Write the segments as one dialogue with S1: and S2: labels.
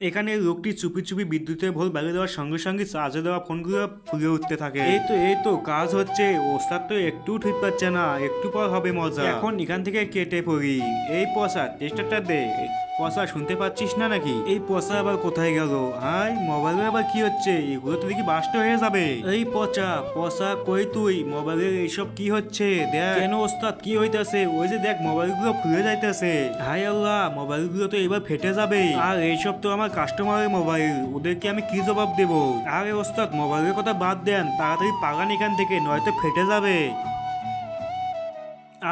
S1: এখানে লোকটি চুপি চুপি বিদ্যুতের ভোল্ট বাড়িয়ে দেওয়ার সঙ্গে সঙ্গে চার্জে দেওয়া ফোনগুলো ফুলে উঠতে থাকে। এই তো কাজ হচ্ছে। ওস্তাদ তো একটু ঠিক পাচ্ছে না, একটু পর হবে মজা। এখন এখান থেকে কেটে পড়ি। এই পচা টেস্টারটা দে। পচা শুনতে পাচ্ছিস না নাকি? এই পচা আবার কোথায় গেল? হাই, মোবাইলে আবার কি হচ্ছে? এগুলো তো দেখি বাস্ট হয়ে যাবে। এই পচা পচা কই তুই? মোবাইলের এইসব কি হচ্ছে? দেখ কেন ওস্তাদ, কি হইতাছে? ওই যে দেখ মোবাইলগুলো খুলে যাইতেছে। হাই আল্লাহ, মোবাইলগুলো তো এবার ফেটে যাবে। আর এইসব তো আমার কাস্টমারের মোবাইল, ওদেরকে আমি কি জবাব দেব? আরে ওস্তাদ, মোবাইলের কথা বাদ দেন, তাড়াতাড়ি পাগান এখান থেকে, নয়তো ফেটে যাবে।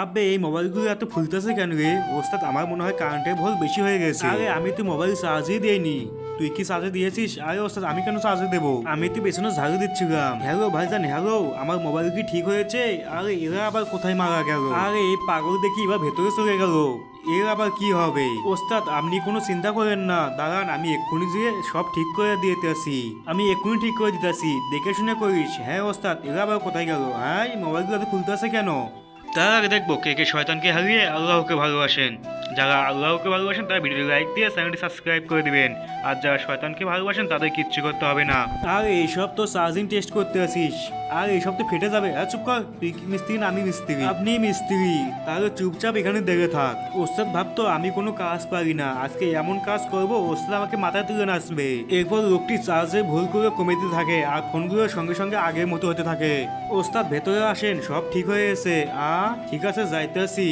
S1: আবে এই মোবাইলগুলো এত ফুলতেছে কেন রে? ওস্তাদ, আমার মনে হয় কারেন্টের ভোল্ট বেশি হয়ে গেছে। আরে আমি তো মোবাইল চার্জই দেইনি। তুই কি চার্জে দিয়েছিস? আরে ওস্তাদ, আমি কেন চার্জে দেবো? আমি তো পেছনে ঝাড়ু দিচ্ছিলাম। হ্যালো ভাইজান, হ্যালো, আমার মোবাইল কি ঠিক হয়েছে? আরে এরা আবার কোথায় মারা গেল? আরে এই পাগল দেখি এবার ভেতরে চলে গেল। এর আবার কি হবে? ওস্তাদ, আপনি কোনো চিন্তা করেন না, দাঁড়ান, আমি এক্ষুনি যেয়ে সব ঠিক করে দিতেছি। আমি এক্ষুনি ঠিক করে দিতেছি, দেখে শুনে করিস। হ্যাঁ ওস্তাদ, এরা আবার কোথায় গেল? হ্যাঁ, মোবাইলগুলো এত খুলতেছে কেন? তার আগে দেখবো কে কে শয়তানকে হারিয়ে আল্লাহকে ভালোবাসেন। যারা আল্লাহকে ভালোবাসেন তারা ভিডিওটি লাইক দিয়ে চ্যানেলটি সাবস্ক্রাইব করে দিবেন। আর যারা শয়তানকে ভালোবাসেন তাদের কিচ্ছু করতে হবে না। আর এইসব তো চার্জিং টেস্ট করতে আসিস, আর এইসব তো ফেটে যাবে। আর চুপ কর, তুই কি মিস্ত্রি না আমি মিস্ত্রি? আপনি মিস্ত্রি, তাহলে চুপচাপ এখানে দেখে থাক। ওস্তাদ ভাবতো আমি কোনো কাজ পারি না, আজকে এমন কাজ করব ওস্তাদ আমাকে মাথায় তুলে নাচবে। এরপর লোকটি চার্জে ভুল করে কমিতে থাকে আর ফোনগুলো সঙ্গে সঙ্গে আগের মতো হতে থাকে। ওস্তাদ ভেতরে আসেন, সব ঠিক হয়ে গেছে। ঠিক আছে, যাইতেছি।